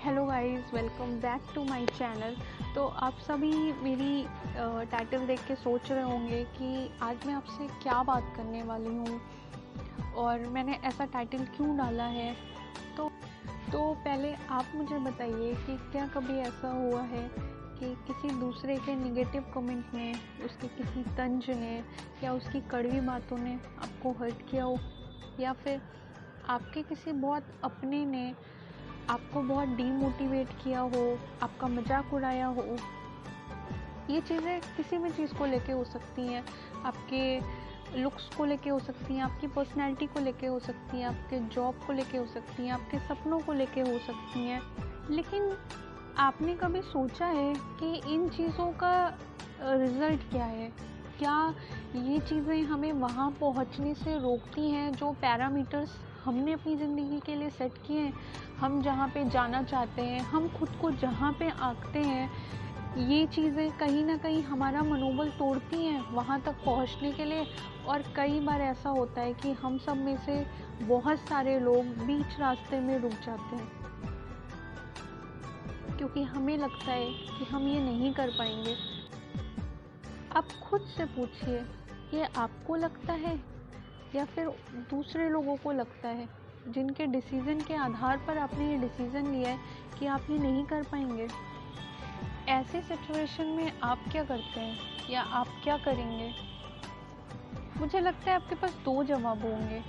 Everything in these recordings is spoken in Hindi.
Hello guys, welcome back to my channel. तो आप सभी मेरी टाइटल देख के सोच रहे होंगे कि आज मैं आपसे क्या बात करने वाली हूँ और मैंने ऐसा टाइटल क्यों डाला है। तो पहले आप मुझे बताइए कि क्या कभी ऐसा हुआ है कि किसी दूसरे के नेगेटिव कमेंट ने, उसके किसी तंज ने या उसकी कड़वी बातों ने आपको हर्ट किया हो, या फिर आपके किसी बहुत अपने ने आपको बहुत डीमोटिवेट किया हो, आपका मजाक उड़ाया हो। ये चीज़ें किसी भी चीज़ को लेके हो सकती हैं, आपके लुक्स को लेके हो सकती हैं, आपकी पर्सनैलिटी को लेके हो सकती हैं, आपके जॉब को लेके हो सकती हैं, आपके सपनों को लेके हो सकती हैं। लेकिन आपने कभी सोचा है कि इन चीज़ों का रिज़ल्ट क्या है? क्या ये चीज़ें हमें वहाँ पहुँचने से रोकती हैं जो पैरामीटर्स हमने अपनी ज़िंदगी के लिए सेट किए हैं? हम जहाँ पे जाना चाहते हैं, हम खुद को जहाँ पे आंकते हैं, ये चीज़ें कहीं न कहीं हमारा मनोबल तोड़ती हैं वहाँ तक पहुँचने के लिए। और कई बार ऐसा होता है कि हम सब में से बहुत सारे लोग बीच रास्ते में रुक जाते हैं, क्योंकि हमें लगता है कि हम ये नहीं कर पाएंगे। आप खुद से पूछिए, ये आपको लगता है या फिर दूसरे लोगों को लगता है, जिनके डिसीज़न के आधार पर आपने ये डिसीज़न लिया है कि आप ये नहीं कर पाएंगे। ऐसे सिचुएशन में आप क्या करते हैं या आप क्या करेंगे? मुझे लगता है आपके पास दो जवाब होंगे।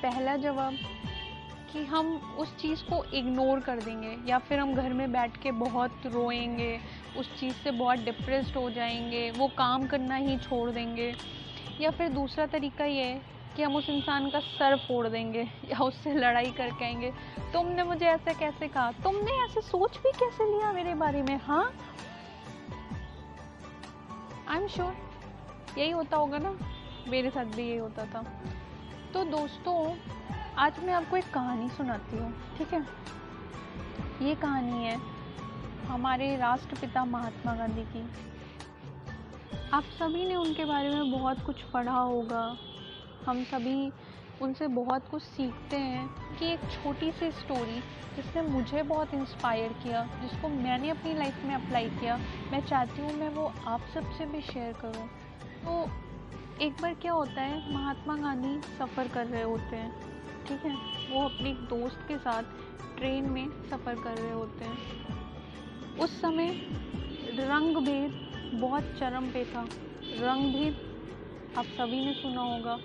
पहला जवाब कि हम उस चीज़ को इग्नोर कर देंगे, या फिर हम घर में बैठ के बहुत रोएंगे, उस चीज़ से बहुत डिप्रेस्ड हो जाएंगे, वो काम करना ही छोड़ देंगे। या फिर दूसरा तरीका ये है कि हम उस इंसान का सर फोड़ देंगे या उससे लड़ाई करके आएंगे। तुमने मुझे ऐसे कैसे कहा, तुमने ऐसे सोच भी कैसे लिया मेरे बारे में? हाँ, आई एम श्योर यही होता होगा ना, मेरे साथ भी यही होता था। तो दोस्तों, आज मैं आपको एक कहानी सुनाती हूँ, ठीक है? ये कहानी है हमारे राष्ट्रपिता महात्मा गांधी की। आप सभी ने उनके बारे में बहुत कुछ पढ़ा होगा, हम सभी उनसे बहुत कुछ सीखते हैं। कि एक छोटी सी स्टोरी जिसने मुझे बहुत इंस्पायर किया, जिसको मैंने अपनी लाइफ में अप्लाई किया, मैं चाहती हूँ मैं वो आप सबसे भी शेयर करूँ। तो एक बार क्या होता है, महात्मा गांधी सफ़र कर रहे होते हैं, ठीक है? वो अपने एक दोस्त के साथ ट्रेन में सफ़र कर रहे होते हैं। उस समय रंग भेद बहुत चरम पे था। रंग भेद आप सभी ने सुना होगा,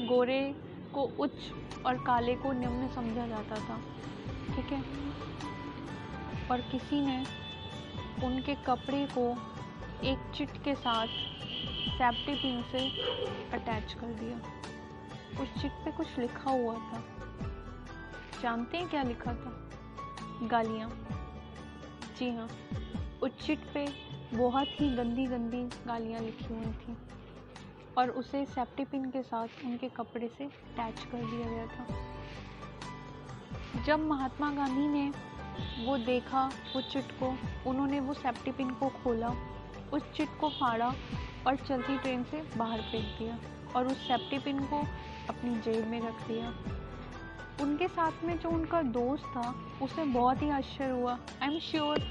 गोरे को उच्च और काले को निम्न समझा जाता था, ठीक है? और किसी ने उनके कपड़े को एक चिट के साथ सेफ्टी पिन से अटैच कर दिया। उस चिट पे कुछ लिखा हुआ था। जानते हैं क्या लिखा था? गालियाँ। जी हाँ, उस चिट पे बहुत ही गंदी गंदी गालियाँ लिखी हुई थी और उसे सेफ्टी पिन के साथ उनके कपड़े से अटैच कर दिया गया था। जब महात्मा गांधी ने वो देखा, वो चिट को, उन्होंने वो सेफ्टी पिन को खोला, उस चिट को फाड़ा और चलती ट्रेन से बाहर फेंक दिया और उस सेफ्टी पिन को अपनी जेब में रख दिया। उनके साथ में जो उनका दोस्त था, उसे बहुत ही आश्चर्य हुआ। आई एम श्योर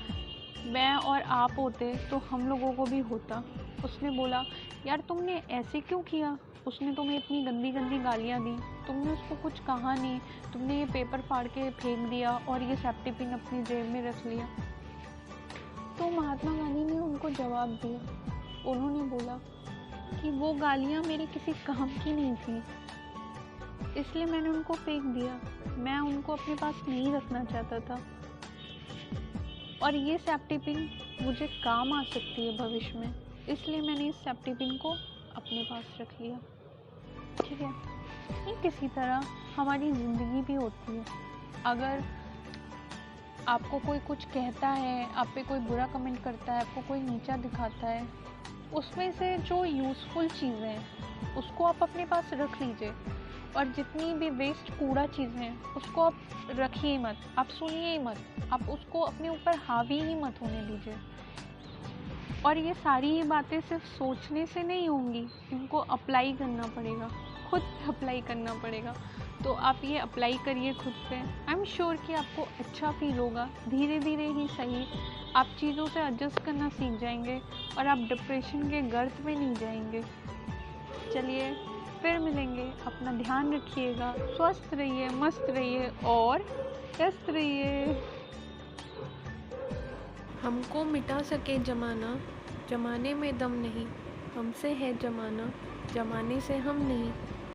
मैं और आप होते तो हम लोगों को भी होता। उसने बोला, यार तुमने ऐसे क्यों किया? उसने तुम्हें इतनी गंदी गंदी गालियाँ दी, तुमने उसको कुछ कहा नहीं, तुमने ये पेपर फाड़ के फेंक दिया और ये सेफ्टी पिन अपनी जेब में रख लिया। तो महात्मा गांधी ने उनको जवाब दिया। उन्होंने बोला कि वो गालियाँ मेरे किसी काम की नहीं थी, इसलिए मैंने उनको फेंक दिया। मैं उनको अपने पास नहीं रखना चाहता था और ये सेफ्टी पिन मुझे काम आ सकती है भविष्य में, इसलिए मैंने इस सेफ्टी पिन को अपने पास रख लिया, ठीक है? ये किसी तरह हमारी ज़िंदगी भी होती है। अगर आपको कोई कुछ कहता है, आप पे कोई बुरा कमेंट करता है, आपको कोई नीचा दिखाता है, उसमें से जो यूज़फुल चीज़ें हैं उसको आप अपने पास रख लीजिए और जितनी भी वेस्ट कूड़ा चीज़ें हैं उसको आप रखिए मत, आप सुनिए ही मत, आप उसको अपने ऊपर हावी ही मत होने दीजिए। और ये सारी ही बातें सिर्फ सोचने से नहीं होंगी, इनको अप्लाई करना पड़ेगा, खुद अप्लाई करना पड़ेगा। तो आप ये अप्लाई करिए खुद पे। आई एम श्योर कि आपको अच्छा फील होगा। धीरे धीरे ही सही आप चीज़ों से एडजस्ट करना सीख जाएंगे और आप डिप्रेशन के गर्त में नहीं जाएंगे। चलिए फिर मिलेंगे। अपना ध्यान रखिएगा, स्वस्थ रहिए, मस्त रहिए और व्यस्त रहिए। हमको मिटा सके जमाना, जमाने में दम नहीं, हमसे है जमाना, जमाने से हम नहीं।